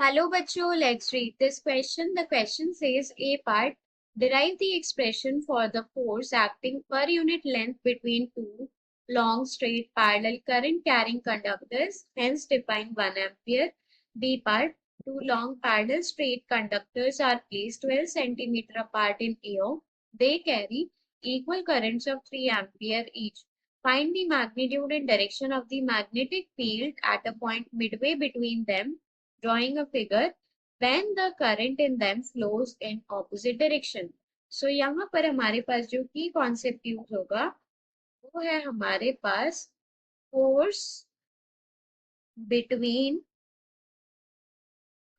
Hello बच्चों, let's read this question. The question says A part, derive the expression for the force acting per unit length between two long straight parallel current carrying conductors, hence define 1 ampere. B part, two long parallel straight conductors are placed 12 centimeter apart in AO. They carry equal currents of 3 ampere each. Find the magnitude and direction of the magnetic field at a point midway between them, drawing a figure when the current in them flows in opposite direction. So यहाँ पर हमारे पास जो की concept use होगा वो है हमारे पास force between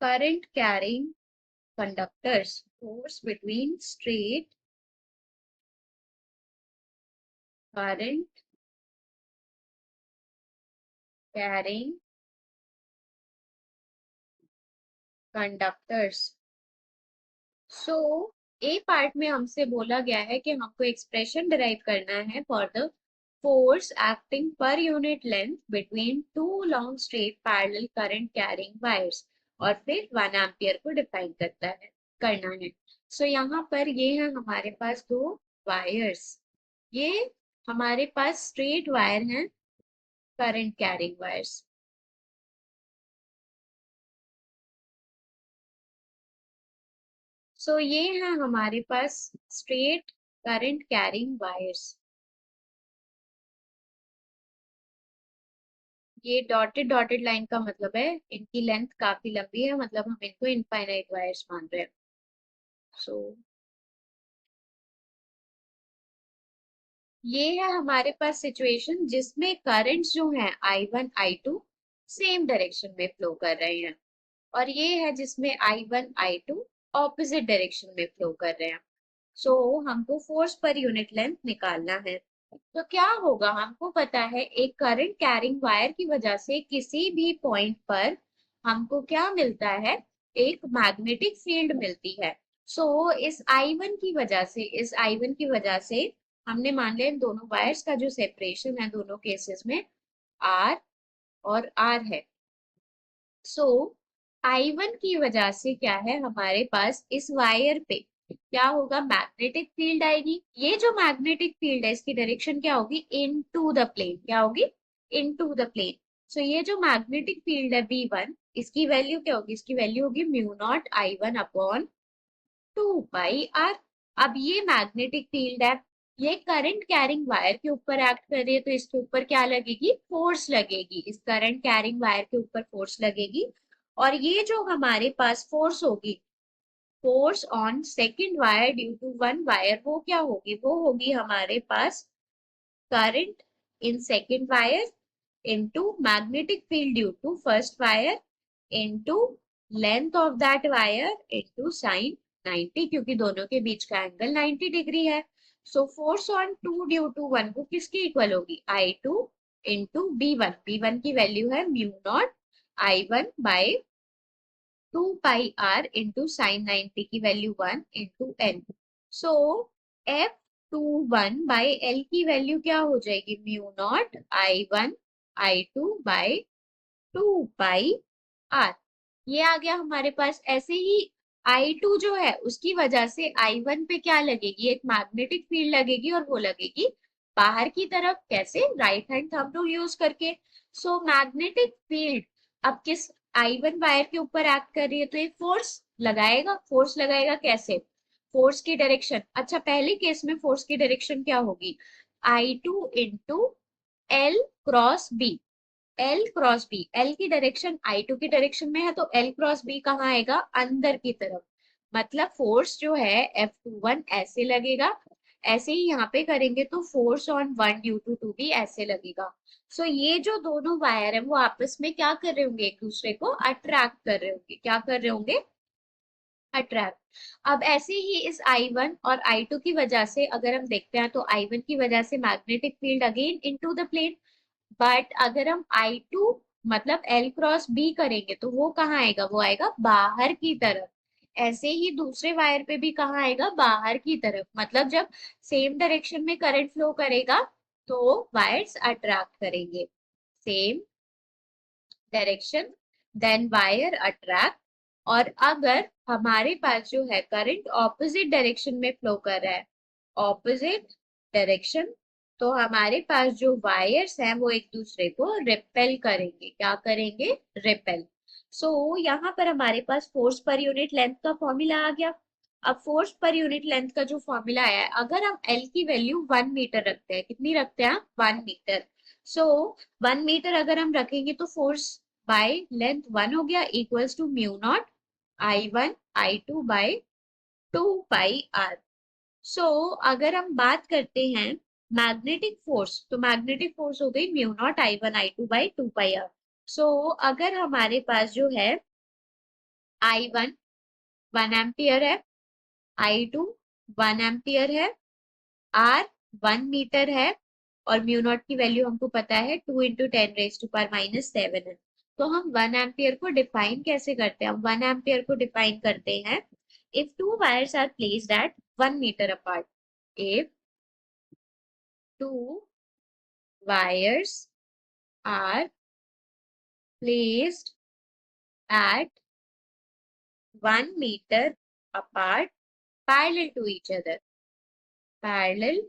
current carrying conductors. Force between straight current carrying conductors. So A part में हमसे बोला गया है कि हमको एक्सप्रेशन डिराइव करना है for the force acting per unit length between two long straight parallel current carrying wires और फिर 1 एम्पियर को डिफाइन करना है. सो यहाँ पर ये है हमारे पास दो वायर्स. ये हमारे पास स्ट्रेट वायर हैं, करंट कैरिंग वायर्स. सो ये है हमारे पास स्ट्रेट करंट कैरिंग वायर्स. ये डॉटेड डॉटेड लाइन का मतलब है इनकी लेंथ काफी लंबी है, मतलब हम इनको इनफाइनाइट वायर्स मान रहे हैं. सो ये है हमारे पास सिचुएशन जिसमें करंट्स जो हैं I1 I2 सेम डायरेक्शन में फ्लो कर रहे हैं, और ये है जिसमें I1 I2 ऑपोजिट डायरेक्शन में फ्लो कर रहे हैं. सो हमको फोर्स पर यूनिट लेंथ निकालना है. तो क्या होगा, हमको पता है एक करंट कैरिंग वायर की वजह से किसी भी पॉइंट पर हमको क्या मिलता है, एक मैग्नेटिक फील्ड मिलती है. सो इस I1 की वजह से, इस I1 की वजह से हमने मान लिया इन दोनों वायर्स का जो सेपरेशन है दोनों केसेस में R और R है. सो I1 की वजह से क्या है हमारे पास इस वायर पे क्या होगा, मैग्नेटिक फील्ड आएगी. ये जो मैग्नेटिक फील्ड है इसकी डायरेक्शन क्या होगी, इनटू द प्लेन. क्या होगी, इनटू द प्लेन. सो ये जो मैग्नेटिक फील्ड है V1, इसकी वैल्यू क्या होगी, इसकी वैल्यू होगी mu naught I1 upon 2 pi R. अब ये मैग्नेटिक फील्ड है, ये करंट कैरिंग वायर के ऊपर एक्ट कर रही है, तो इसके ऊपर क्या लगेगी, फोर्स लगेगी. इस करंट कैरिंग वायर के ऊपर फोर्स लगेगी. और ये जो हमारे पास फोर्स होगी, force on second wire due to one wire, वो क्या होगी, वो होगी हमारे पास current in second wire into magnetic field due to first wire into length of that wire into sin 90, क्योंकि दोनों के बीच का एंगल 90 डिग्री है. So force on 2 due to 1 को किसकी इक्वल होगी, I2 इंटू B1. B1 की वैल्यू है mu naught I1 by 2 pi R into sine 90 की value 1 into N. So F21 by L की वैल्यू क्या हो जाएगी, mu naught I1 I2 by 2 pi R. ये आ गया हमारे पास. ऐसे ही I2 जो है उसकी वजह से I1 पे क्या लगेगी, एक मैग्नेटिक फील्ड लगेगी, और वो लगेगी बाहर की तरफ. कैसे, right hand thumb rule use करके. सो मैग्नेटिक फील्ड अब किस I1 वायर के ऊपर एक्ट कर रही है, तो ये फोर्स लगाएगा. फोर्स लगाएगा कैसे, फोर्स की डायरेक्शन. अच्छा, पहले केस में फोर्स की डायरेक्शन क्या होगी, I2 into L cross B. L cross B, L की डायरेक्शन I2 की डायरेक्शन में है, तो L क्रॉस बी कहाँ आएगा, अंदर की तरफ. मतलब फोर्स जो है F21 ऐसे लगेगा. ऐसे ही यहाँ पे करेंगे तो फोर्स ऑन 1 ड्यू टू 2 भी ऐसे लगेगा. सो ये जो दोनों वायर है वो आपस में क्या कर रहे होंगे, एक दूसरे को अट्रैक्ट कर रहे होंगे. क्या कर रहे होंगे, अट्रैक्ट. अब ऐसे ही इस I1 और I2 की वजह से अगर हम देखते हैं तो I1 की वजह से magnetic field again into the plane. But अगर हम I2 मतलब L क्रॉस B करेंगे तो वो कहाँ आएगा, वो आएगा बाहर की तरफ. ऐसे ही दूसरे वायर पे भी कहाँ आएगा, बाहर की तरफ. मतलब जब सेम डायरेक्शन में करंट फ्लो करेगा तो वायर्स अट्रैक्ट करेंगे. Same direction, then wire attract और अगर हमारे पास जो है करंट ऑपोजिट डायरेक्शन में फ्लो कर रहा है, ऑपोजिट डायरेक्शन, तो हमारे पास जो वायर्स हैं वो एक दूसरे को रिपेल करेंगे। क्या करेंगे? रिपेल। सो यहाँ पर हमारे पास फोर्स पर यूनिट लेंथ का फॉर्मूला आ गया। अब फोर्स पर यूनिट लेंथ का जो फॉर्मूला आया है, अगर हम एल की वैल्यू 1 मीटर रखते हैं, कितनी रखते हैं? 1 मीटर। सो 1 मीटर अगर हम रखेंगे तो फोर्स बाय लेंथ 1 हो गया, equals to mu naught I1 I2 by 2 pi r। So अगर हम बात करते हैं मैग्नेटिक फोर्स, तो मैग्नेटिक फोर्स हो गई mu naught I1 I2 by 2 pi r। So अगर हमारे पास जो है I1 1 एम्पियर है, I2 1 एम्पियर है, R 1 मीटर है, और म्यू नॉट की वैल्यू हमको पता है 2 × 10⁻⁻⁷ है। तो हम 1 एम्पियर को डिफाइन कैसे करते हैं? हम 1 एम्पियर को डिफाइन करते हैं, if two wires are placed at 1 metre apart, if two wires are placed at 1 metre apart parallel to each other, parallel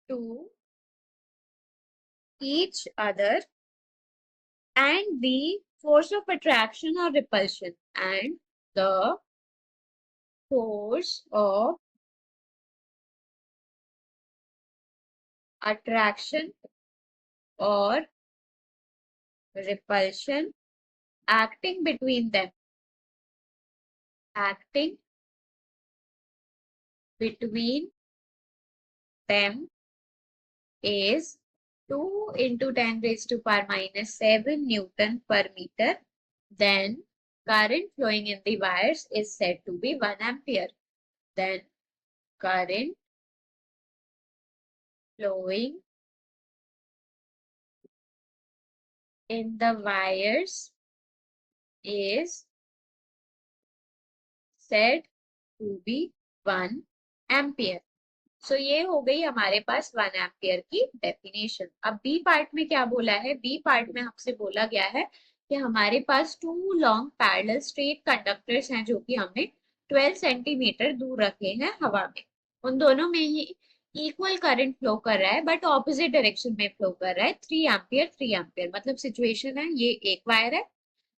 to each other, and the force of attraction or repulsion, and the force of attraction or repulsion acting between them, acting between them is 2 × 10⁻⁻⁷ Newton per meter. Then current flowing in the wires is said to be 1 ampere. Then current flowing in the wires is said to be 1 ampere. सो ये हो गई हमारे पास 1 ampere की definition. अब B part में क्या बोला है? बी पार्ट में हमसे बोला गया है कि हमारे पास 2 लॉन्ग पैरेलल स्ट्रेट कंडक्टर्स हैं जो कि हमने 12 सेंटीमीटर दूर रखे हैं हवा में। उन दोनों में ही इक्वल करंट फ्लो कर रहा है, बट ऑपोजिट डायरेक्शन में फ्लो कर रहा है। 3 एम्पियर 3 एम्पियर, मतलब सिचुएशन है, ये एक वायर है,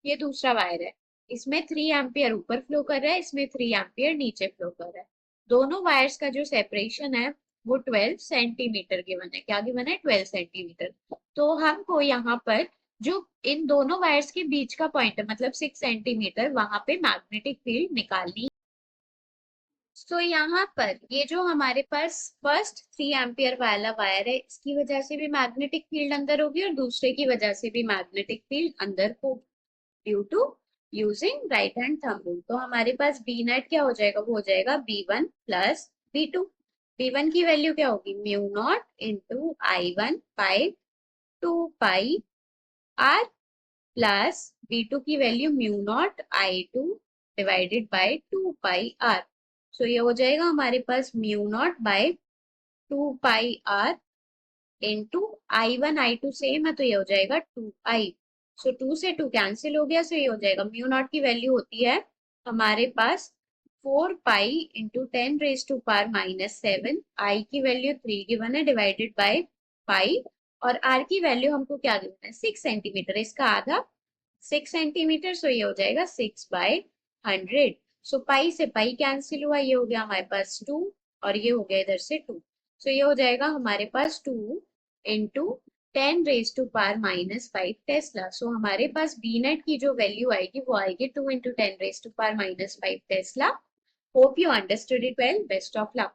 ये दूसरा वायर है। इसमें 3 एम्पियर ऊपर फ्लो कर रहा है, इसमें 3 एम्पियर नीचे फ्लो कर रहा है। दोनों वायर्स का जो सेपरेशन है वो 12 सेंटीमीटर गिवन है। क्या गिवन है? 12 सेंटीमीटर। तो हमको यहाँ पर जो इन दोनों वायर्स के बीच का पॉइंट है, मतलब 6 सेंटीमीटर, वहां पे मैग्नेटिक फील्ड निकालनी। तो यहाँ पर ये जो हमारे पास फर्स्ट 3 एम्पियर वाला वायर है, इसकी वजह से भी मैग्नेटिक फील्ड अंदर होगी और दूसरे की वजह से भी मैग्नेटिक फील्ड अंदर होगी, due to using right hand thumb rule. तो हमारे पास बी नेट क्या हो जाएगा? वो हो जाएगा B1 प्लस B2। B1 की वैल्यू क्या होगी? Mu naught into I1 by 2 pi r, plus B2 की value mu naught I2 divided by 2 pi r। So ये हो जाएगा हमारे पास mu naught by 2 pi r into I1 I2 same है, तो ये हो जाएगा 2i। सो 2 से 2 कैंसिल हो गया, सो ये हो जाएगा म्यू नॉट की वैल्यू होती है हमारे पास 4 पाई × 10⁻⁻⁷। आई की वैल्यू 3 गिवन है, डिवाइडेड बाय पाई, और आर की वैल्यू हमको क्या गिवन है? 6 सेंटीमीटर, इसका आधा 6 सेंटीमीटर। सो ये हो जाएगा 6/100। सो पाई से पाई कैंसिल हुआ, ये हो गया हमारे पास 2, और ये हो गया इधर से 2। सो ये हो जाएगा हमारे पास 2 इंटू 10⁻⁻⁵ टेस्ला। सो हमारे पास बी नेट की जो वैल्यू आएगी वो आएगी 2 × 10⁻⁻⁵ Tesla. Hope you understood it well. Best of luck.